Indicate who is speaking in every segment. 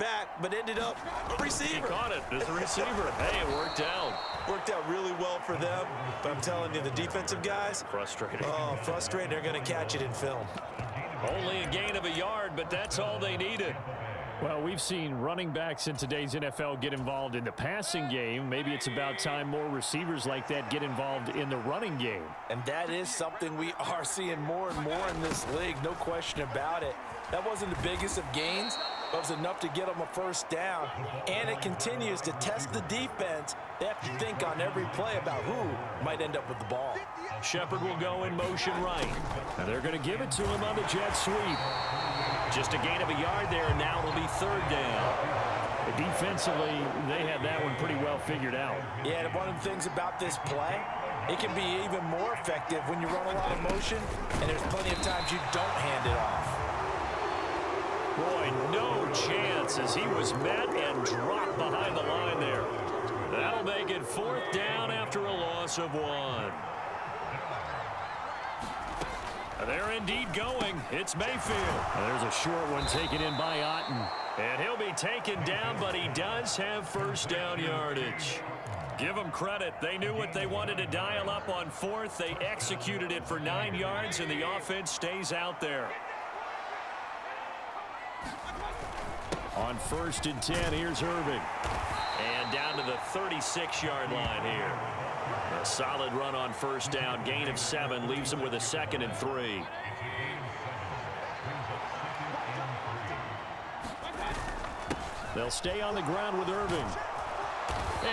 Speaker 1: back, but ended up a receiver.
Speaker 2: He caught it as a receiver. Hey, it worked out.
Speaker 1: Worked out really well for them, but I'm telling you, the defensive guys,
Speaker 2: frustrating.
Speaker 1: Oh, frustrating. They're going to catch it in film.
Speaker 2: Only a gain of a yard, but that's all they needed.
Speaker 3: Well, we've seen running backs in today's NFL get involved in the passing game. Maybe it's about time more receivers like that get involved in the running game.
Speaker 1: And that is something we are seeing more and more in this league, no question about it. That wasn't the biggest of gains, but it was enough to get them a first down. And it continues to test the defense. They have to think on every play about who might end up with the ball.
Speaker 2: Shepard will go in motion right. And they're going to give it to him on the jet sweep. Just a gain of a yard there, and now it'll be third down.
Speaker 3: Defensively, they had that one pretty well figured out.
Speaker 1: Yeah, and one of the things about this play, it can be even more effective when you run a lot of motion, and there's plenty of times you don't hand it off.
Speaker 2: Boy, no chance as he was met and dropped behind the line there. That'll make it fourth down after a loss of 1. They're indeed going. It's Mayfield.
Speaker 3: There's a short one taken in by Otten.
Speaker 2: And he'll be taken down, but he does have first down yardage. Give them credit. They knew what they wanted to dial up on fourth. They executed it for 9 yards, and the offense stays out there.
Speaker 3: On 1st and 10, here's Irving.
Speaker 2: And down to the 36-yard line here. A solid run on first down. Gain of 7 leaves him with a 2nd and 3.
Speaker 3: They'll stay on the ground with Irving.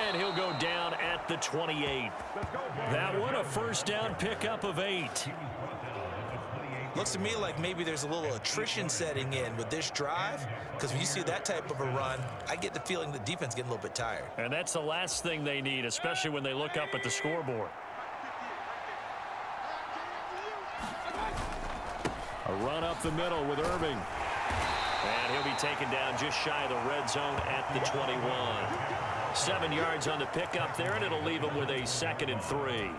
Speaker 2: And he'll go down at the 28. That one a first down pickup of 8.
Speaker 1: Looks to me like maybe there's a little attrition setting in with this drive, because when you see that type of a run, I get the feeling the defense getting a little bit tired.
Speaker 2: And that's the last thing they need, especially when they look up at the scoreboard.
Speaker 3: A run up the middle with Irving.
Speaker 2: And he'll be taken down just shy of the red zone at the 21. 7 yards on the pickup there, and it'll leave him with a 2nd and 3.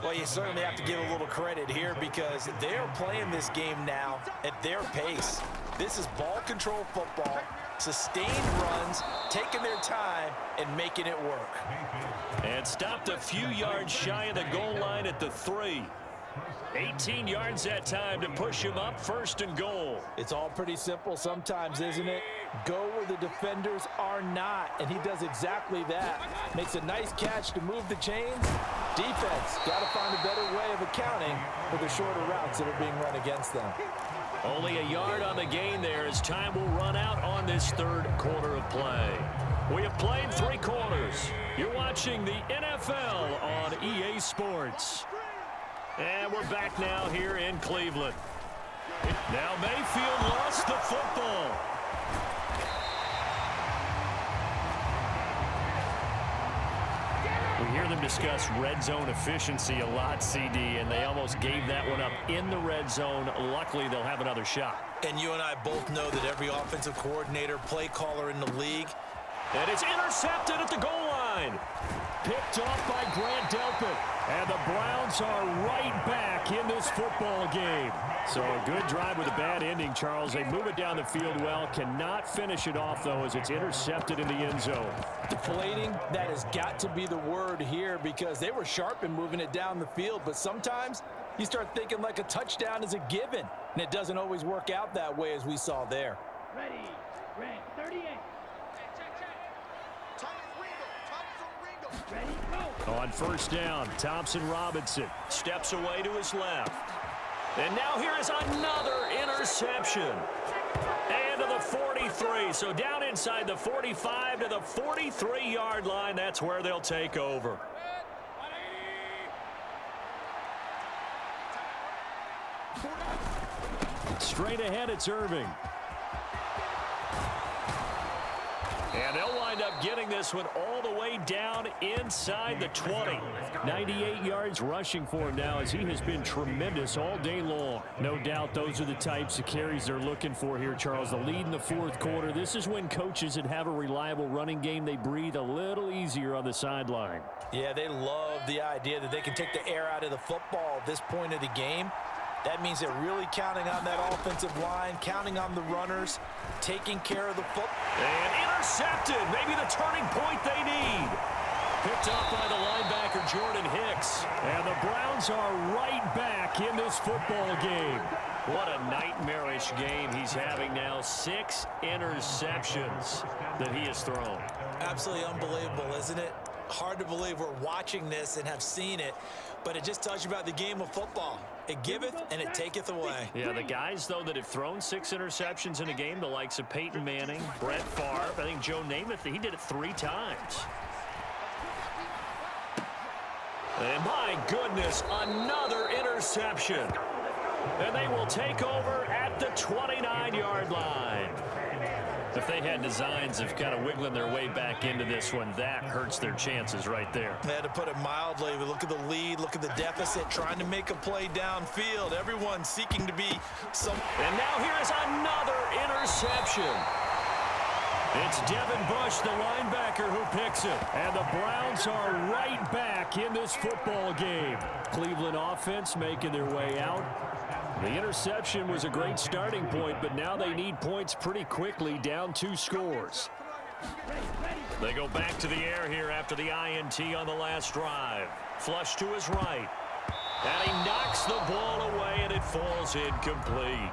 Speaker 1: Well, you certainly have to give a little credit here because they're playing this game now at their pace. This is ball control football, sustained runs, taking their time, and making it work.
Speaker 2: And stopped a few yards shy of the goal line at the 3. 18 yards that time to push him up 1st and goal.
Speaker 1: It's all pretty simple sometimes, isn't it? Go where the defenders are not, and he does exactly that. Makes a nice catch to move the chains. Defense got to find a better way of accounting for the shorter routes that are being run against them.
Speaker 2: Only a yard on the gain there as time will run out on this third quarter of play. We have played 3 quarters. You're watching the NFL on EA Sports. And we're back now here in Cleveland. Now Mayfield lost the football.
Speaker 3: We hear them discuss red zone efficiency a lot, CD, and they almost gave that one up in the red zone. Luckily, they'll have another shot.
Speaker 1: And you and I both know that every offensive coordinator, play caller in the league.
Speaker 2: And it's intercepted at the goal line.
Speaker 3: Picked off by Grant Delpit. And the Browns are right back in this football game. So a good drive with a bad ending, Charles. They move it down the field well. Cannot finish it off, though, as it's intercepted in the end zone.
Speaker 1: Deflating, that has got to be the word here because they were sharp in moving it down the field. But sometimes you start thinking like a touchdown is a given. And it doesn't always work out that way as we saw there.
Speaker 4: Ready, rank 38. Ready, go.
Speaker 3: On first down, Thompson Robinson
Speaker 2: Steps away to his left. And now here is another interception. And to the 43. So down inside the 45 to the 43-yard line. That's where they'll take over.
Speaker 3: Straight ahead, it's Irving.
Speaker 2: And they'll wind up getting this one all the way down inside the 20.
Speaker 3: 98 yards rushing for him now as he has been tremendous all day long. No doubt those are the types of carries they're looking for here, Charles. The lead in the fourth quarter. This is when coaches that have a reliable running game, they breathe a little easier on the sideline.
Speaker 1: Yeah, they love the idea that they can take the air out of the football at this point of the game. That means they're really counting on that offensive line, counting on the runners, taking care of the football.
Speaker 2: And intercepted. Maybe the turning point they need. Picked up by the linebacker, Jordan Hicks.
Speaker 3: And the Browns are right back in this football game.
Speaker 2: What a nightmarish game he's having now. 6 interceptions that he has thrown.
Speaker 1: Absolutely unbelievable, isn't it? Hard to believe we're watching this and have seen it, but it just tells you about the game of football. It giveth and it taketh away.
Speaker 2: Yeah, the guys, though, that have thrown 6 interceptions in a game, the likes of Peyton Manning, Brett Favre, I think Joe Namath, he did it 3 times. And my goodness, another interception. And they will take over at the 29-yard line. If they had designs of kind of wiggling their way back into this one, that hurts their chances right there.
Speaker 1: They had to put it mildly, but look at the lead, look at the deficit, trying to make a play downfield. Everyone seeking to be some.
Speaker 2: And now here is another interception. It's Devin Bush, the linebacker, who picks it.
Speaker 3: And the Browns are right back in this football game. Cleveland offense making their way out. The interception was a great starting point, but now they need points pretty quickly, down 2 scores.
Speaker 2: They go back to the air here after the INT on the last drive. Flush to his right. And he knocks the ball away, and it falls incomplete.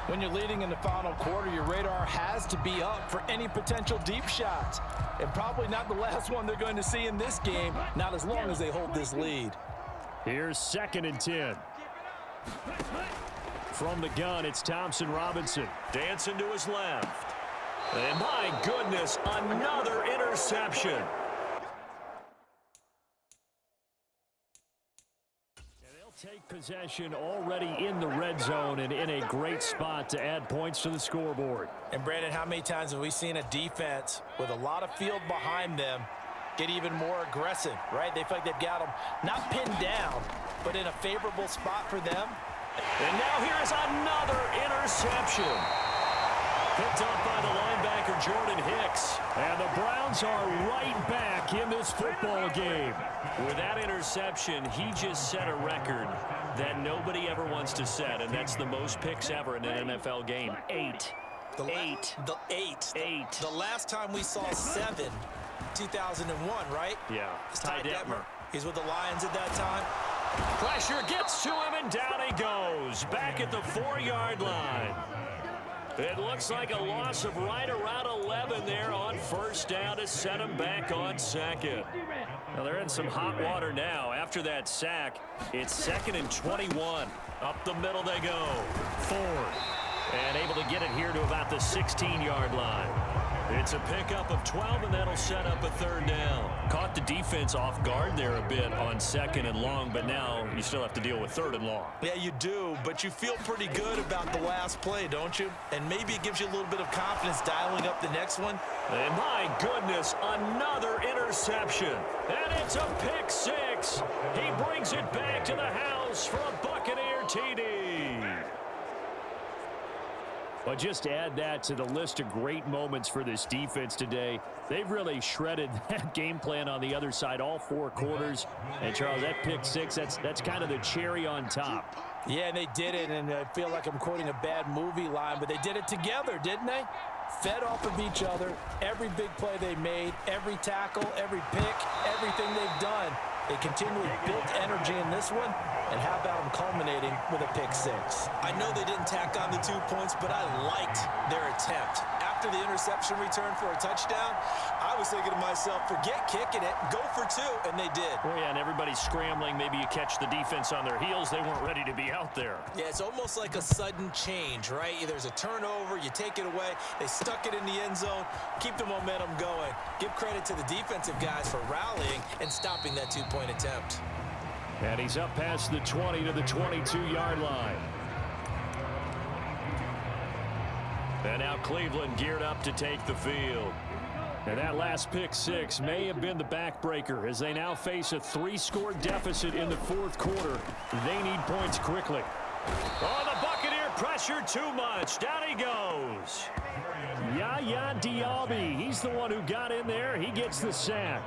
Speaker 1: When you're leading in the final quarter, your radar has to be up for any potential deep shots. And probably not the last one they're going to see in this game, not as long as they hold this lead.
Speaker 3: Here's 2nd and 10. From the gun, it's Thompson Robinson.
Speaker 2: Dancing to his left. And my goodness, another interception.
Speaker 3: Take possession already in the red zone and in a great spot to add points to the scoreboard.
Speaker 1: And Brandon, how many times have we seen a defense with a lot of field behind them get even more aggressive, right? They feel like they've got them not pinned down, but in a favorable spot for them.
Speaker 2: And now here's another interception. Picked up by the linebacker, Jordan Hicks.
Speaker 3: And the Browns are right back in this football game.
Speaker 2: With that interception, he just set a record that nobody ever wants to set, and that's the most picks ever in an NFL game. 8.
Speaker 1: The last time we saw 7, 2001, right?
Speaker 2: Yeah.
Speaker 1: It's Ty Detmer. He's with the Lions at that time.
Speaker 2: Pressure gets to him, and down he goes. Back at the 4-yard line. It looks like a loss of right around 11 there on first down to set him back on 2nd. Well, they're in some hot water now. After that sack, it's 2nd and 21. Up the middle they go. Ford. And able to get it here to about the 16-yard line. It's a pickup of 12, and that'll set up a 3rd down. Caught the defense off guard there a bit on 2nd and long, but now you still have to deal with 3rd and long.
Speaker 1: Yeah, you do, but you feel pretty good about the last play, don't you? And maybe it gives you a little bit of confidence dialing up the next one.
Speaker 2: And my goodness, another interception. And it's a pick 6. He brings it back to the house for a Buccaneer TD.
Speaker 3: But just add that to the list of great moments for this defense today. They've really shredded that game plan on the other side all 4 quarters. And, Charles, that pick 6, that's kind of the cherry on top.
Speaker 1: Yeah, and they did it, and I feel like I'm quoting a bad movie line, but they did it together, didn't they? Fed off of each other, every big play they made, every tackle, every pick, everything they've done. They continually built energy in this one, and how about them culminating with a pick 6? I know they didn't tack on the 2 points, but I liked their attempt. After the interception return for a touchdown, I was thinking to myself, forget kicking it, go for 2, and they did.
Speaker 2: Well, yeah, and everybody's scrambling. Maybe you catch the defense on their heels. They weren't ready to be out there.
Speaker 1: Yeah, it's almost like a sudden change, right? There's a turnover, you take it away, they stuck it in the end zone, keep the momentum going. Give credit to the defensive guys for rallying and stopping that 2-point attempt.
Speaker 3: And he's up past the 20 to the 22-yard line.
Speaker 2: And now Cleveland geared up to take the field.
Speaker 3: And that last pick 6 may have been the backbreaker as they now face a 3-score deficit in the 4th quarter. They need points quickly.
Speaker 2: Oh, the Buccaneer pressure too much. Down he goes.
Speaker 3: Yaya Diaby, he's the one who got in there. He gets the sack.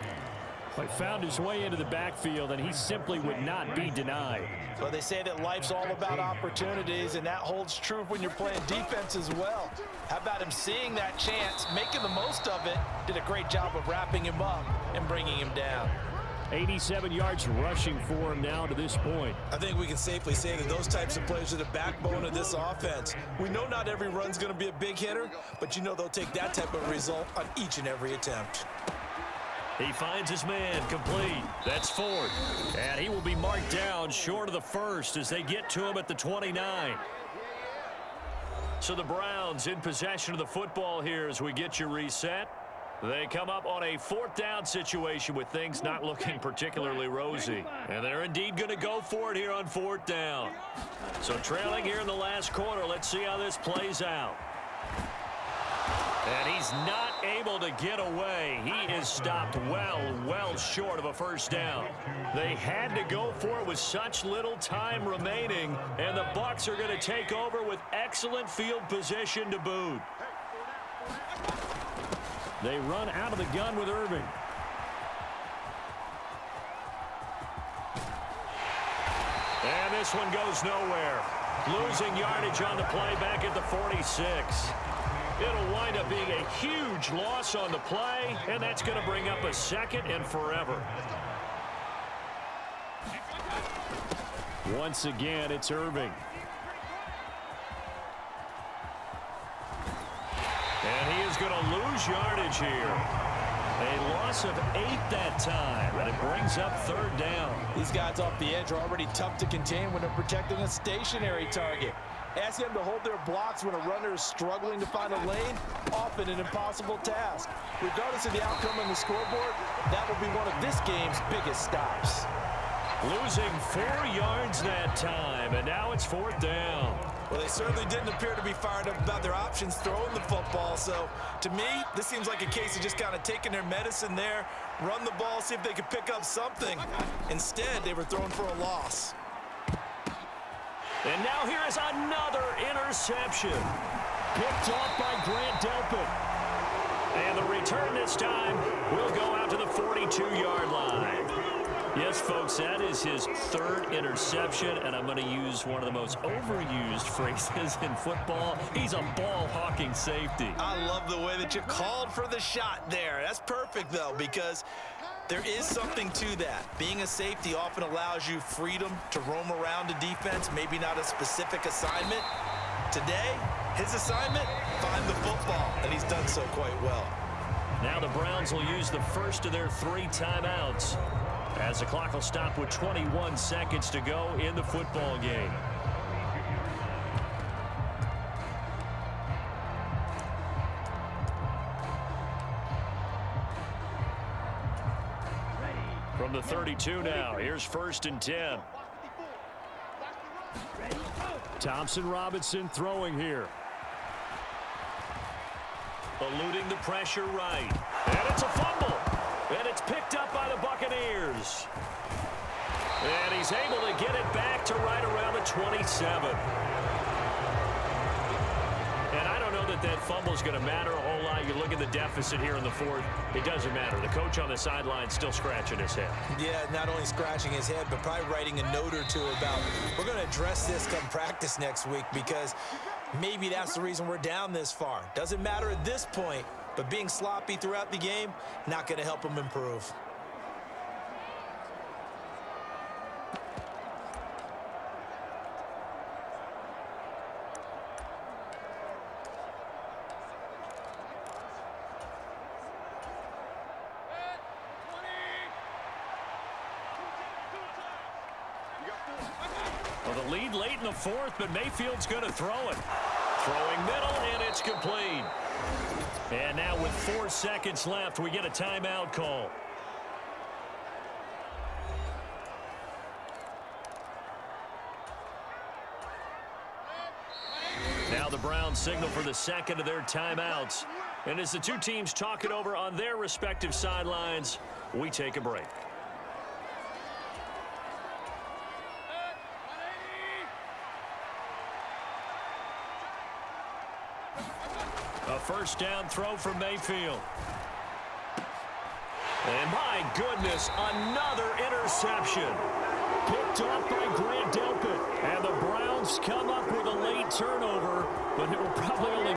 Speaker 3: He found his way into the backfield, and he simply would not be denied.
Speaker 1: Well, they say that life's all about opportunities, and that holds true when you're playing defense as well. How about him seeing that chance, making the most of it, did a great job of wrapping him up and bringing him down.
Speaker 3: 87 yards rushing for him now to this point.
Speaker 1: I think we can safely say that those types of plays are the backbone of this offense. We know not every run's going to be a big hitter, but you know they'll take that type of result on each and every attempt.
Speaker 2: He finds his man complete. That's fourth. And he will be marked down short of the first as they get to him at the 29. So the Browns in possession of the football here as we get you reset. They come up on a fourth down situation with things not looking particularly rosy. And they're indeed going to go for it here on fourth down. So trailing here in the last quarter, let's see how this plays out. And he's not able to get away. He is stopped well short of a first down. They had to go for it with such little time remaining, and the Bucs are going to take over with excellent field position to boot.
Speaker 3: They run out of the gun with Irving.
Speaker 2: And this one goes nowhere. Losing yardage on the play back at the 46. It'll wind up being a huge loss on the play, and that's going to bring up a second and forever.
Speaker 3: Once again, it's Irving.
Speaker 2: And he is going to lose yardage here. A loss of 8 that time, and it brings up third down.
Speaker 1: These guys off the edge are already tough to contain when they're protecting a stationary target. Asking them to hold their blocks when a runner is struggling to find a lane, often an impossible task. Regardless of the outcome on the scoreboard, that will be one of this game's biggest stops.
Speaker 2: Losing 4 yards that time, and now it's fourth down.
Speaker 1: Well, they certainly didn't appear to be fired up about their options throwing the football. So, to me, this seems like a case of just kind of taking their medicine there, run the ball, see if they could pick up something. Instead, they were throwing for a loss.
Speaker 2: And now here is another interception.
Speaker 3: Picked off by Grant Delpit.
Speaker 2: And the return this time will go out to the 42-yard line. Yes, folks, that is his third interception, and I'm going to use one of the most overused phrases in football. He's a ball-hawking safety.
Speaker 1: I love the way that you called for the shot there. That's perfect, though, because there is something to that. Being a safety often allows you freedom to roam around a defense, maybe not a specific assignment. Today, his assignment, find the football, and he's done so quite well.
Speaker 2: Now the Browns will use the first of their 3 timeouts as the clock will stop with 21 seconds to go in the football game. From the 32 now, here's 1st and 10.
Speaker 3: Thompson Robinson throwing here.
Speaker 2: Eluding the pressure right. And it's a fumble. And it's picked up by the Buccaneers. And he's able to get it back to right around the 27. And I don't know that that fumble is going to matter a whole lot. You look at the deficit here in the fourth. It doesn't matter. The coach on the sideline still scratching his head.
Speaker 1: Yeah, not only scratching his head, but probably writing a note or two about, we're going to address this come practice next week, because maybe that's the reason we're down this far. Doesn't matter at this point, but being sloppy throughout the game, not going to help him improve.
Speaker 2: Well, the lead late in the fourth, but Mayfield's going to throw it. Throwing middle, and it's complete. And now with 4 seconds left, we get a timeout call. Now the Browns signal for the second of their timeouts. And as the two teams talk it over on their respective sidelines, we take a break. A first down throw from Mayfield. And my goodness, another interception.
Speaker 3: Picked off by Grant Delpit. And the Browns come up with a late turnover, but it will probably only